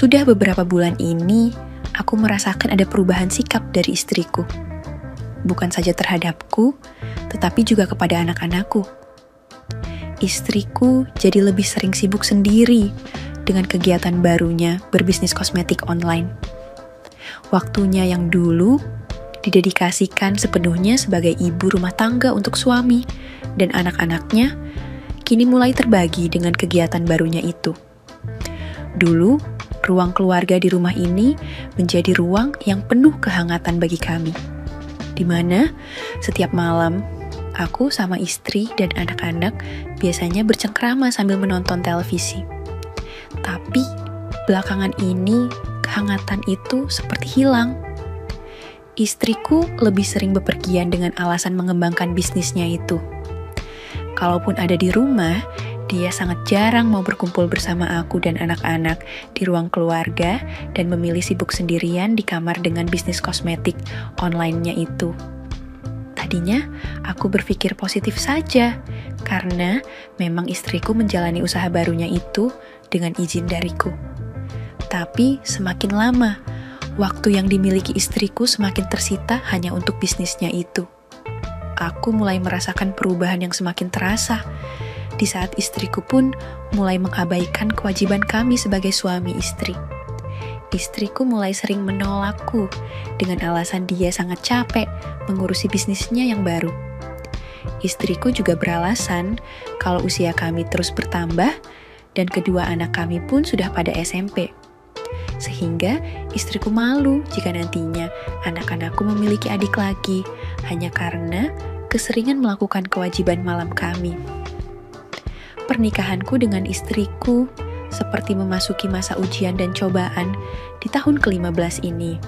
Sudah beberapa bulan ini, aku merasakan ada perubahan sikap dari istriku. Bukan saja terhadapku, tetapi juga kepada anak-anakku. Istriku jadi lebih sering sibuk sendiri dengan kegiatan barunya berbisnis kosmetik online. Waktunya yang dulu didedikasikan sepenuhnya sebagai ibu rumah tangga untuk suami dan anak-anaknya, kini mulai terbagi dengan kegiatan barunya itu. Dulu, ruang keluarga di rumah ini menjadi ruang yang penuh kehangatan bagi kami, di mana setiap malam aku sama istri dan anak-anak biasanya bercengkrama sambil menonton televisi. Tapi belakangan ini kehangatan itu seperti hilang. Istriku lebih sering bepergian dengan alasan mengembangkan bisnisnya itu. Kalaupun ada di rumah, dia sangat jarang mau berkumpul bersama aku dan anak-anak di ruang keluarga dan memilih sibuk sendirian di kamar dengan bisnis kosmetik online-nya itu. Tadinya aku berpikir positif saja, karena memang istriku menjalani usaha barunya itu dengan izin dariku. Tapi semakin lama, waktu yang dimiliki istriku semakin tersita hanya untuk bisnisnya itu. Aku mulai merasakan perubahan yang semakin terasa, di saat istriku pun mulai mengabaikan kewajiban kami sebagai suami istri. Istriku mulai sering menolakku dengan alasan dia sangat capek mengurusi bisnisnya yang baru. Istriku juga beralasan kalau usia kami terus bertambah dan kedua anak kami pun sudah pada SMP. Sehingga istriku malu jika nantinya anak-anakku memiliki adik lagi hanya karena keseringan melakukan kewajiban malam kami. Pernikahanku dengan istriku seperti memasuki masa ujian dan cobaan di tahun ke-15 ini.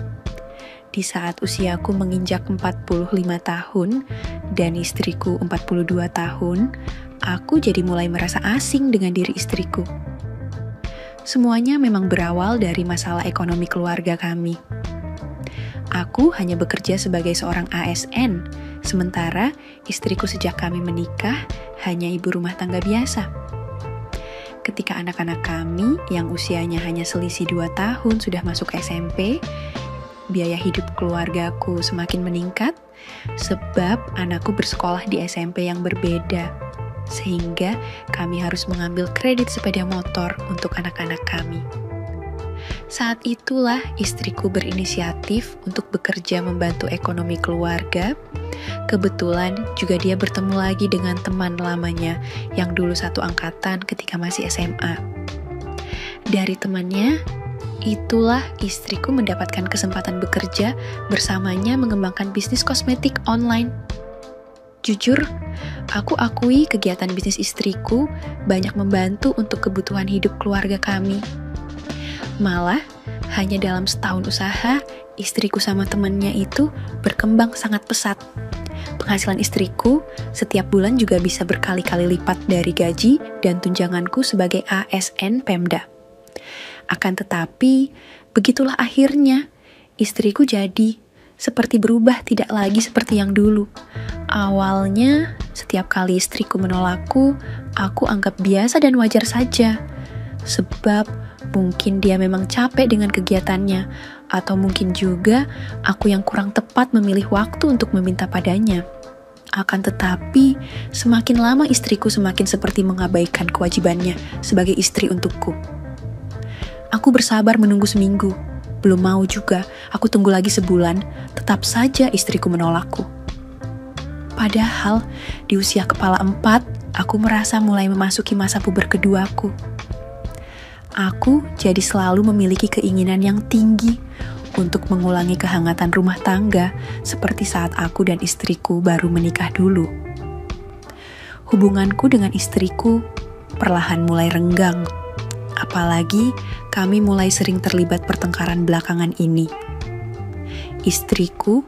Di saat usiaku menginjak 45 tahun dan istriku 42 tahun, aku jadi mulai merasa asing dengan diri istriku. Semuanya memang berawal dari masalah ekonomi keluarga kami. Aku hanya bekerja sebagai seorang ASN, sementara istriku sejak kami menikah hanya ibu rumah tangga biasa. Ketika anak-anak kami yang usianya hanya selisih 2 tahun sudah masuk SMP, biaya hidup keluargaku semakin meningkat sebab anakku bersekolah di SMP yang berbeda. Sehingga kami harus mengambil kredit sepeda motor untuk anak-anak kami. Saat itulah istriku berinisiatif untuk bekerja membantu ekonomi keluarga. Kebetulan juga dia bertemu lagi dengan teman lamanya yang dulu satu angkatan ketika masih SMA. Dari temannya, itulah istriku mendapatkan kesempatan bekerja bersamanya mengembangkan bisnis kosmetik online. Jujur, aku akui kegiatan bisnis istriku banyak membantu untuk kebutuhan hidup keluarga kami. Malah, hanya dalam setahun usaha, istriku sama temannya itu berkembang sangat pesat. Penghasilan istriku setiap bulan juga bisa berkali-kali lipat dari gaji dan tunjanganku sebagai ASN Pemda. Akan tetapi, begitulah akhirnya, istriku jadi seperti berubah tidak lagi seperti yang dulu. Awalnya, setiap kali istriku menolakku, aku anggap biasa dan wajar saja. Sebab mungkin dia memang capek dengan kegiatannya, atau mungkin juga aku yang kurang tepat memilih waktu untuk meminta padanya. Akan tetapi, semakin lama istriku semakin seperti mengabaikan kewajibannya sebagai istri untukku. Aku bersabar menunggu seminggu. Belum mau juga, aku tunggu lagi sebulan, tetap saja istriku menolakku. Padahal, di usia kepala 4, aku merasa mulai memasuki masa puber keduaku. Aku jadi selalu memiliki keinginan yang tinggi untuk mengulangi kehangatan rumah tangga seperti saat aku dan istriku baru menikah dulu. Hubunganku dengan istriku perlahan mulai renggang. Apalagi kami mulai sering terlibat pertengkaran belakangan ini. Istriku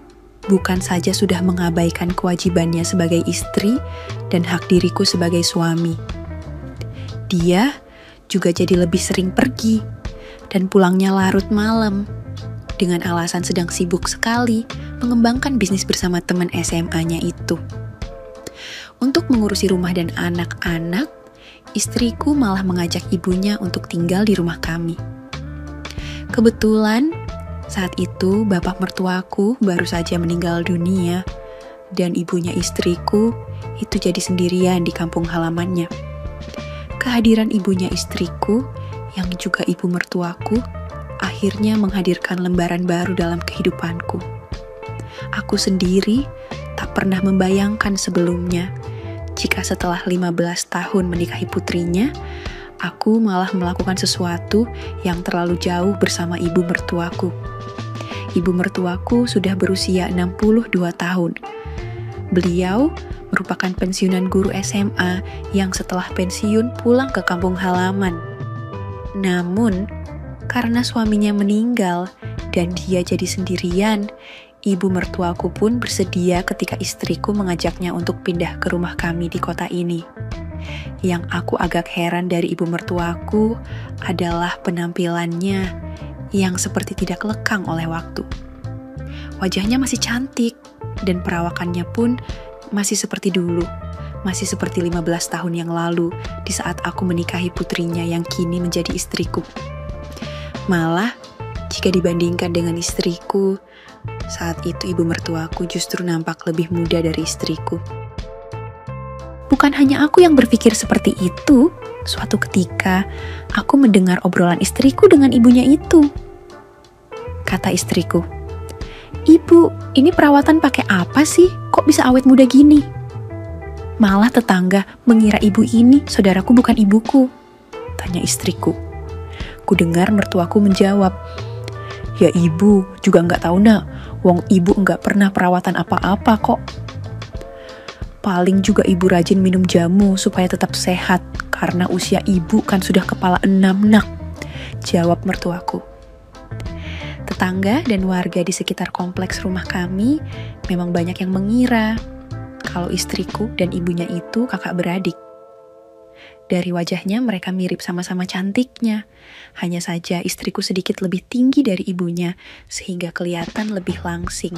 bukan saja sudah mengabaikan kewajibannya sebagai istri dan hak diriku sebagai suami. Dia juga jadi lebih sering pergi dan pulangnya larut malam dengan alasan sedang sibuk sekali mengembangkan bisnis bersama teman SMA-nya itu. Untuk mengurusi rumah dan anak-anak, istriku malah mengajak ibunya untuk tinggal di rumah kami. Kebetulan saat itu bapak mertuaku baru saja meninggal dunia dan ibunya istriku itu jadi sendirian di kampung halamannya. Kehadiran ibunya istriku yang juga ibu mertuaku akhirnya menghadirkan lembaran baru dalam kehidupanku. Aku sendiri tak pernah membayangkan sebelumnya jika setelah 15 tahun menikahi putrinya, aku malah melakukan sesuatu yang terlalu jauh bersama ibu mertuaku. Ibu mertuaku sudah berusia 62 tahun. Beliau merupakan pensiunan guru SMA yang setelah pensiun pulang ke kampung halaman. Namun, karena suaminya meninggal dan dia jadi sendirian, ibu mertuaku pun bersedia ketika istriku mengajaknya untuk pindah ke rumah kami di kota ini. Yang aku agak heran dari ibu mertuaku adalah penampilannya yang seperti tidak lekang oleh waktu. Wajahnya masih cantik dan perawakannya pun masih seperti dulu, masih seperti 15 tahun yang lalu di saat aku menikahi putrinya yang kini menjadi istriku. Malah, jika dibandingkan dengan istriku, saat itu ibu mertuaku justru nampak lebih muda dari istriku. Bukan hanya aku yang berpikir seperti itu, suatu ketika aku mendengar obrolan istriku dengan ibunya itu. Kata istriku, "Ibu, ini perawatan pakai apa sih? Kok bisa awet muda gini?" Malah tetangga mengira ibu ini saudaraku bukan ibuku, tanya istriku. Kudengar mertuaku menjawab, "Ya ibu juga nggak tahu nak, wong ibu nggak pernah perawatan apa-apa kok. Paling juga ibu rajin minum jamu supaya tetap sehat, karena usia ibu kan sudah kepala 6 nak," jawab mertuaku. Tetangga dan warga di sekitar kompleks rumah kami memang banyak yang mengira kalau istriku dan ibunya itu kakak beradik. Dari wajahnya mereka mirip sama-sama cantiknya, hanya saja istriku sedikit lebih tinggi dari ibunya sehingga kelihatan lebih langsing.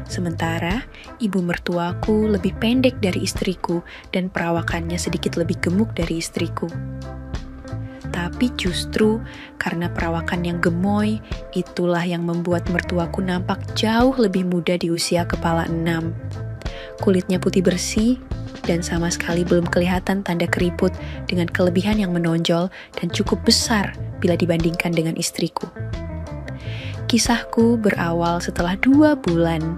Sementara ibu mertuaku lebih pendek dari istriku dan perawakannya sedikit lebih gemuk dari istriku. Tapi justru karena perawakan yang gemoy, itulah yang membuat mertuaku nampak jauh lebih muda di usia kepala 6. Kulitnya putih bersih dan sama sekali belum kelihatan tanda keriput dengan kelebihan yang menonjol dan cukup besar bila dibandingkan dengan istriku. Kisahku berawal setelah 2 bulan.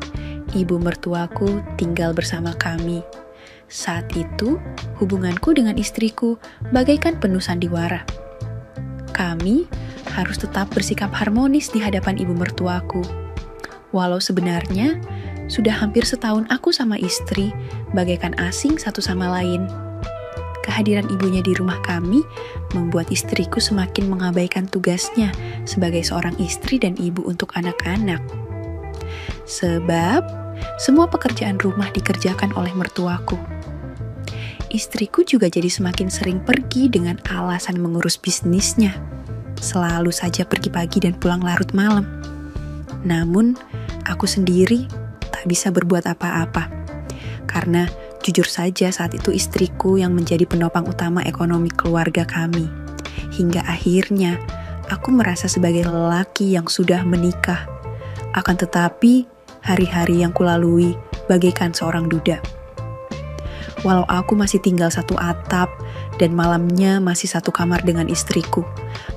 Ibu mertuaku tinggal bersama kami. Saat itu, hubunganku dengan istriku bagaikan penuh sandiwara. Kami harus tetap bersikap harmonis di hadapan ibu mertuaku. Walau sebenarnya, sudah hampir setahun aku sama istri bagaikan asing satu sama lain. Kehadiran ibunya di rumah kami membuat istriku semakin mengabaikan tugasnya sebagai seorang istri dan ibu untuk anak-anak. Sebab, semua pekerjaan rumah dikerjakan oleh mertuaku. Istriku juga jadi semakin sering pergi dengan alasan mengurus bisnisnya. Selalu saja pergi pagi dan pulang larut malam. Namun, aku sendiri tak bisa berbuat apa-apa. Karena jujur saja saat itu istriku yang menjadi penopang utama ekonomi keluarga kami. Hingga akhirnya, aku merasa sebagai lelaki yang sudah menikah. Akan tetapi, hari-hari yang kulalui bagaikan seorang duda. Walau aku masih tinggal satu atap dan malamnya masih satu kamar dengan istriku,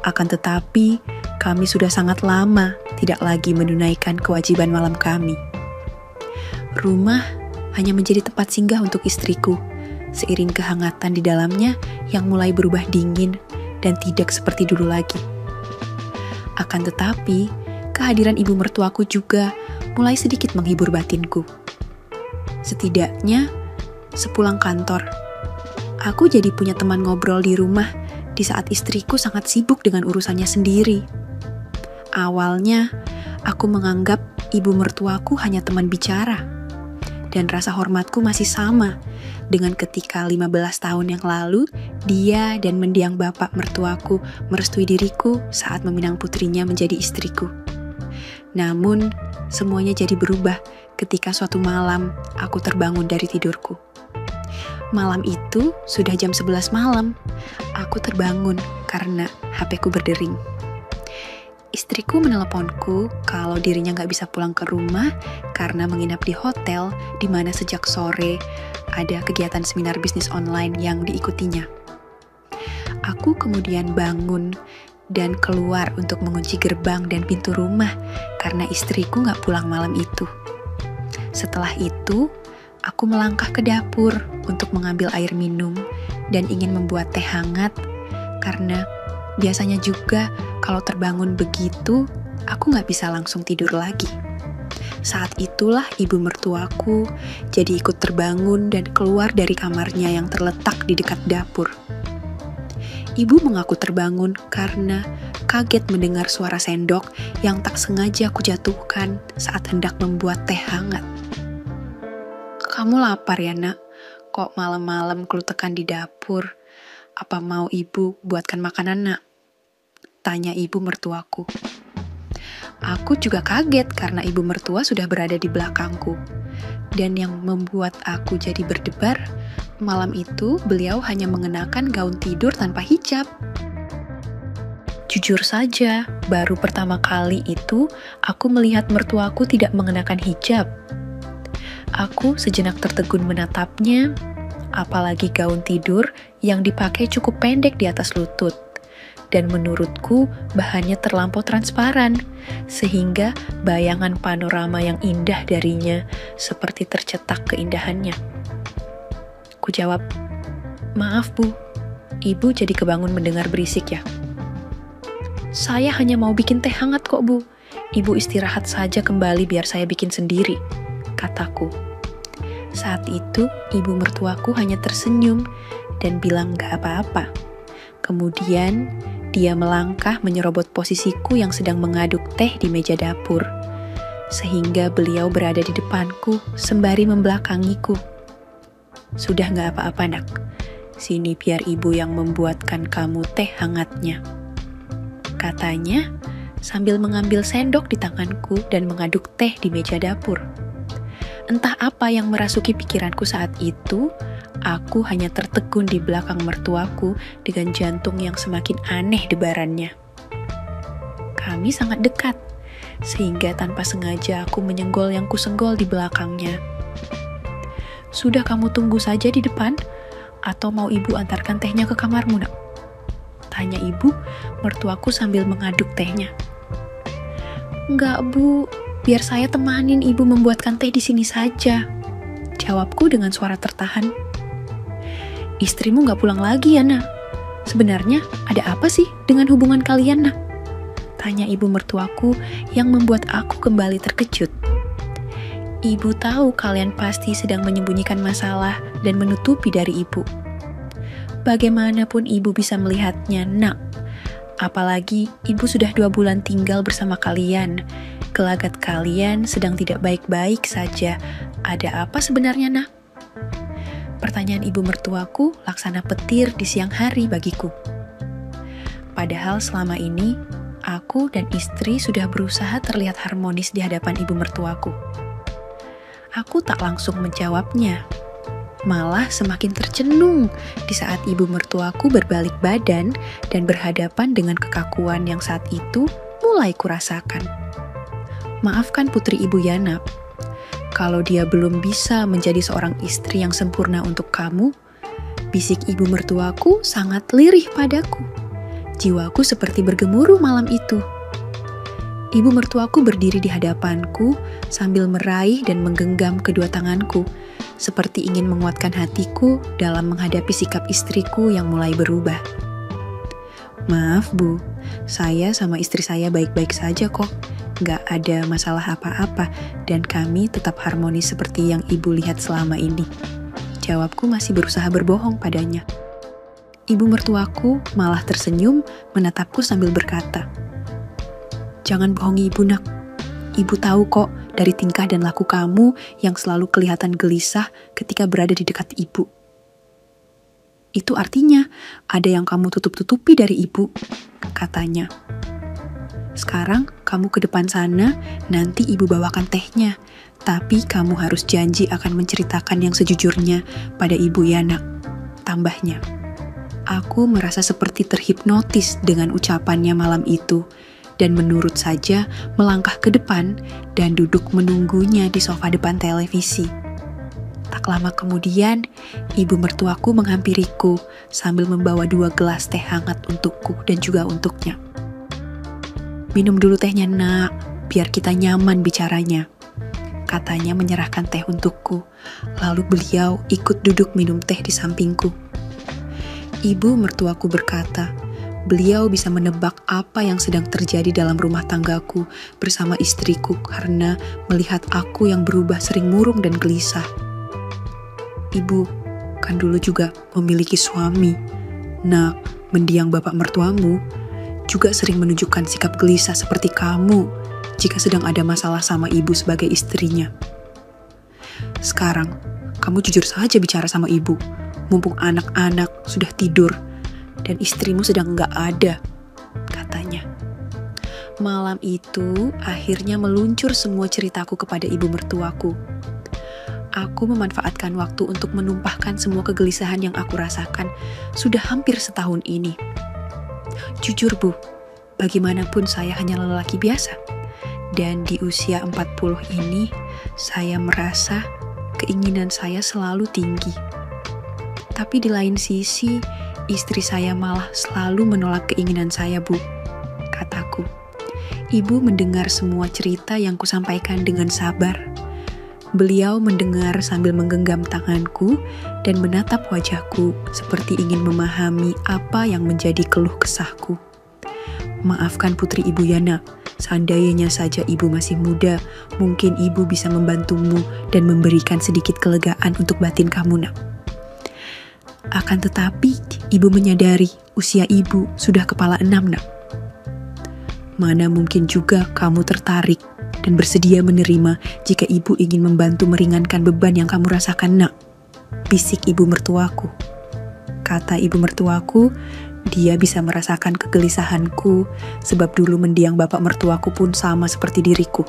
akan tetapi kami sudah sangat lama tidak lagi menunaikan kewajiban malam kami. Rumah hanya menjadi tempat singgah untuk istriku, seiring kehangatan di dalamnya yang mulai berubah dingin dan tidak seperti dulu lagi. Akan tetapi, kehadiran ibu mertuaku juga mulai sedikit menghibur batinku. Setidaknya, sepulang kantor, aku jadi punya teman ngobrol di rumah di saat istriku sangat sibuk dengan urusannya sendiri. Awalnya, aku menganggap ibu mertuaku hanya teman bicara, dan rasa hormatku masih sama dengan ketika 15 tahun yang lalu, dia dan mendiang bapak mertuaku merestui diriku saat meminang putrinya menjadi istriku. Namun, semuanya jadi berubah ketika suatu malam aku terbangun dari tidurku. Malam itu sudah jam 11 malam. Aku terbangun karena HP-ku berdering. Istriku meneleponku kalau dirinya gak bisa pulang ke rumah karena menginap di hotel di mana sejak sore ada kegiatan seminar bisnis online yang diikutinya. Aku kemudian bangun dan keluar untuk mengunci gerbang dan pintu rumah karena istriku gak pulang malam itu. Setelah itu, aku melangkah ke dapur untuk mengambil air minum dan ingin membuat teh hangat karena biasanya juga kalau terbangun begitu, aku gak bisa langsung tidur lagi. Saat itulah ibu mertuaku jadi ikut terbangun dan keluar dari kamarnya yang terletak di dekat dapur. Ibu mengaku terbangun karena kaget mendengar suara sendok yang tak sengaja aku jatuhkan saat hendak membuat teh hangat. "Kamu lapar ya, Nak? Kok malam-malam kelutekan di dapur? Apa mau ibu buatkan makanan, Nak?" tanya ibu mertuaku. Aku juga kaget karena ibu mertua sudah berada di belakangku. Dan yang membuat aku jadi berdebar, malam itu beliau hanya mengenakan gaun tidur tanpa hijab. Jujur saja, baru pertama kali itu aku melihat mertuaku tidak mengenakan hijab. Aku sejenak tertegun menatapnya, apalagi gaun tidur yang dipakai cukup pendek di atas lutut. Dan menurutku bahannya terlampau transparan, sehingga bayangan panorama yang indah darinya seperti tercetak keindahannya. Ku jawab, "Maaf Bu, Ibu jadi kebangun mendengar berisik ya?" "Saya hanya mau bikin teh hangat kok Bu, Ibu istirahat saja kembali biar saya bikin sendiri," kataku. Saat itu ibu mertuaku hanya tersenyum dan bilang gak apa-apa. Kemudian dia melangkah menyerobot posisiku yang sedang mengaduk teh di meja dapur, sehingga beliau berada di depanku sembari membelakangiku. "Sudah gak apa-apa, Nak. Sini biar ibu yang membuatkan kamu teh hangatnya," katanya sambil mengambil sendok di tanganku dan mengaduk teh di meja dapur. Entah apa yang merasuki pikiranku saat itu, aku hanya tertegun di belakang mertuaku dengan jantung yang semakin aneh debarannya. Kami sangat dekat, sehingga tanpa sengaja aku menyenggol yang kusenggol di belakangnya. "Sudah kamu tunggu saja di depan, atau mau ibu antarkan tehnya ke kamarmu, Nak?" tanya ibu mertuaku sambil mengaduk tehnya. "Enggak Bu, biar saya temanin ibu membuatkan teh di sini saja," jawabku dengan suara tertahan. "Istrimu gak pulang lagi ya, Nak? Sebenarnya ada apa sih dengan hubungan kalian, Nak?" tanya ibu mertuaku yang membuat aku kembali terkejut. "Ibu tahu kalian pasti sedang menyembunyikan masalah dan menutupi dari ibu. Bagaimanapun ibu bisa melihatnya, Nak. Apalagi ibu sudah 2 bulan tinggal bersama kalian. Gelagat kalian sedang tidak baik-baik saja. Ada apa sebenarnya, Nak?" Pertanyaan ibu mertuaku laksana petir di siang hari bagiku. Padahal selama ini, aku dan istri sudah berusaha terlihat harmonis di hadapan ibu mertuaku. Aku tak langsung menjawabnya. Malah semakin tercenung di saat ibu mertuaku berbalik badan dan berhadapan dengan kekakuan yang saat itu mulai kurasakan. "Maafkan putri ibu Yana. Kalau dia belum bisa menjadi seorang istri yang sempurna untuk kamu," bisik ibu mertuaku sangat lirih padaku. Jiwaku seperti bergemuruh malam itu. Ibu mertuaku berdiri di hadapanku sambil meraih dan menggenggam kedua tanganku, seperti ingin menguatkan hatiku dalam menghadapi sikap istriku yang mulai berubah. "Maaf Bu, saya sama istri saya baik-baik saja kok. Gak ada masalah apa-apa dan kami tetap harmonis seperti yang ibu lihat selama ini," jawabku masih berusaha berbohong padanya. Ibu mertuaku malah tersenyum menatapku sambil berkata, "Jangan bohongi ibu, Nak. Ibu tahu kok dari tingkah dan laku kamu yang selalu kelihatan gelisah ketika berada di dekat ibu. Itu artinya ada yang kamu tutup-tutupi dari ibu," katanya. "Sekarang kamu ke depan sana, nanti ibu bawakan tehnya. Tapi kamu harus janji akan menceritakan yang sejujurnya pada ibu ya, Nak," tambahnya. Aku merasa seperti terhipnotis dengan ucapannya malam itu, dan menurut saja melangkah ke depan dan duduk menunggunya di sofa depan televisi. Tak lama kemudian, ibu mertuaku menghampiriku sambil membawa 2 gelas teh hangat untukku dan juga untuknya. "Minum dulu tehnya, Nak, biar kita nyaman bicaranya," katanya menyerahkan teh untukku. Lalu beliau ikut duduk minum teh di sampingku. Ibu mertuaku berkata, beliau bisa menebak apa yang sedang terjadi dalam rumah tanggaku bersama istriku karena melihat aku yang berubah sering murung dan gelisah. "Ibu, kan dulu juga memiliki suami. Nah, mendiang bapak mertuamu juga sering menunjukkan sikap gelisah seperti kamu jika sedang ada masalah sama ibu sebagai istrinya. Sekarang, kamu jujur saja bicara sama ibu, mumpung anak-anak sudah tidur dan istrimu sedang nggak ada," katanya. Malam itu akhirnya meluncur semua ceritaku kepada ibu mertuaku. Aku memanfaatkan waktu untuk menumpahkan semua kegelisahan yang aku rasakan sudah hampir setahun ini. Jujur Bu, bagaimanapun saya hanya lelaki biasa. Dan di usia 40 ini, saya merasa keinginan saya selalu tinggi. Tapi di lain sisi, istri saya malah selalu menolak keinginan saya, Bu, kataku. Ibu mendengar semua cerita yang kusampaikan dengan sabar. Beliau mendengar sambil menggenggam tanganku dan menatap wajahku seperti ingin memahami apa yang menjadi keluh kesahku. "Maafkan putri ibu Yana, seandainya saja ibu masih muda, mungkin ibu bisa membantumu dan memberikan sedikit kelegaan untuk batin kamu, Nak. Akan tetapi, ibu menyadari usia ibu sudah kepala 6, Nak. Mana mungkin juga kamu tertarik dan bersedia menerima jika ibu ingin membantu meringankan beban yang kamu rasakan, Nak," bisik ibu mertuaku. Kata ibu mertuaku, dia bisa merasakan kegelisahanku sebab dulu mendiang bapak mertuaku pun sama seperti diriku.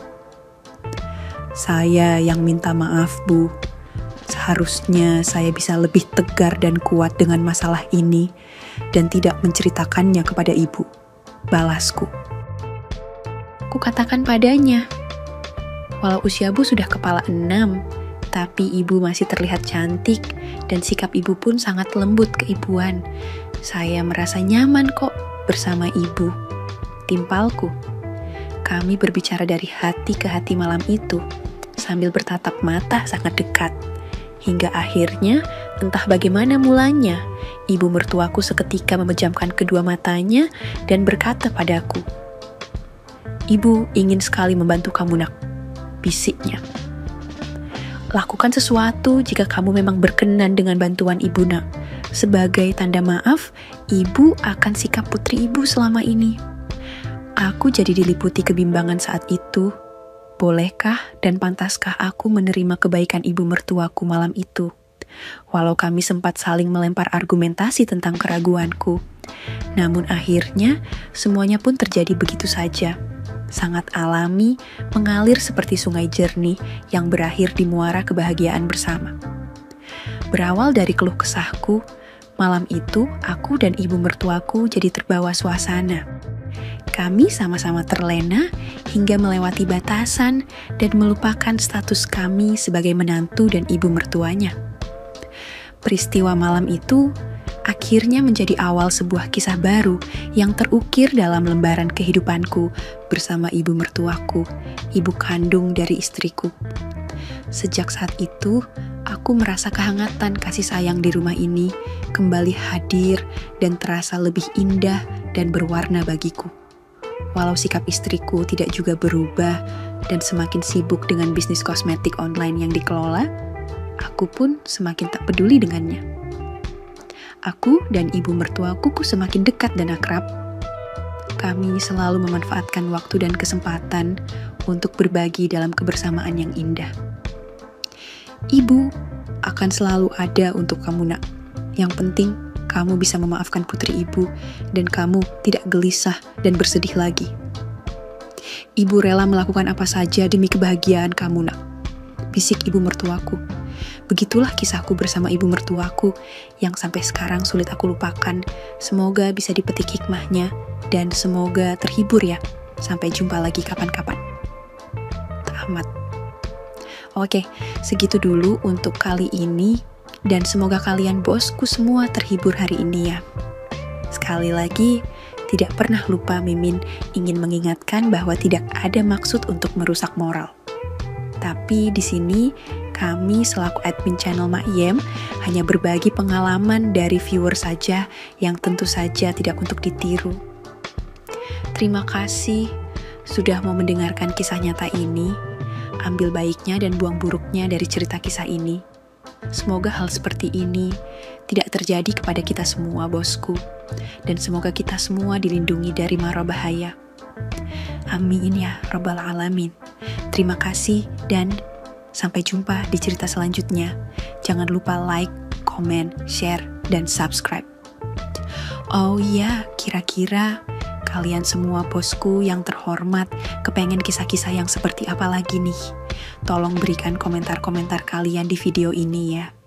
"Saya yang minta maaf, Bu. Seharusnya saya bisa lebih tegar dan kuat dengan masalah ini dan tidak menceritakannya kepada ibu," balasku. Kukatakan padanya, "Walau usia Bu sudah kepala 6, tapi ibu masih terlihat cantik dan sikap ibu pun sangat lembut keibuan. Saya merasa nyaman kok bersama ibu," timpalku. Kami berbicara dari hati ke hati malam itu, sambil bertatap mata sangat dekat. Hingga akhirnya, entah bagaimana mulanya, ibu mertuaku seketika memejamkan kedua matanya dan berkata padaku, "Ibu ingin sekali membantu kamu, Nak," bisiknya. "Lakukan sesuatu jika kamu memang berkenan dengan bantuan ibu, Nak. Sebagai tanda maaf, ibu akan sikap putri ibu selama ini." Aku jadi diliputi kebimbangan saat itu. Bolehkah dan pantaskah aku menerima kebaikan ibu mertuaku malam itu? Walau kami sempat saling melempar argumentasi tentang keraguanku. Namun akhirnya, semuanya pun terjadi begitu saja. Sangat alami, mengalir seperti sungai jernih yang berakhir di muara kebahagiaan bersama. Berawal dari keluh kesahku, malam itu aku dan ibu mertuaku jadi terbawa suasana. Kami sama-sama terlena hingga melewati batasan dan melupakan status kami sebagai menantu dan ibu mertuanya. Peristiwa malam itu akhirnya menjadi awal sebuah kisah baru yang terukir dalam lembaran kehidupanku bersama ibu mertuaku, ibu kandung dari istriku. Sejak saat itu, aku merasa kehangatan kasih sayang di rumah ini kembali hadir dan terasa lebih indah dan berwarna bagiku. Walau sikap istriku tidak juga berubah dan semakin sibuk dengan bisnis kosmetik online yang dikelola, aku pun semakin tak peduli dengannya. Aku dan ibu mertuaku semakin dekat dan akrab. Kami selalu memanfaatkan waktu dan kesempatan untuk berbagi dalam kebersamaan yang indah. "Ibu akan selalu ada untuk kamu, Nak. Yang penting kamu bisa memaafkan putri ibu dan kamu tidak gelisah dan bersedih lagi. Ibu rela melakukan apa saja demi kebahagiaan kamu, Nak," bisik ibu mertuaku. Begitulah kisahku bersama ibu mertuaku yang sampai sekarang sulit aku lupakan. Semoga bisa dipetik hikmahnya dan semoga terhibur ya Sampai jumpa lagi kapan-kapan. Tamat. Oke, segitu dulu untuk kali ini. Dan semoga kalian bosku semua terhibur hari ini ya. Sekali lagi, tidak pernah lupa Mimin ingin mengingatkan bahwa tidak ada maksud untuk merusak moral. Tapi di sini kami selaku admin channel Maiem hanya berbagi pengalaman dari viewer saja yang tentu saja tidak untuk ditiru. Terima kasih sudah mau mendengarkan kisah nyata ini. Ambil baiknya dan buang buruknya dari cerita kisah ini. Semoga hal seperti ini tidak terjadi kepada kita semua, bosku. Dan semoga kita semua dilindungi dari mara bahaya. Amin ya Rabbal Alamin. Terima kasih dan sampai jumpa di cerita selanjutnya. Jangan lupa like, komen, share, dan subscribe. Oh iya, kira-kira kalian semua bosku yang terhormat kepengen kisah-kisah yang seperti apa lagi nih? Tolong berikan komentar-komentar kalian di video ini ya.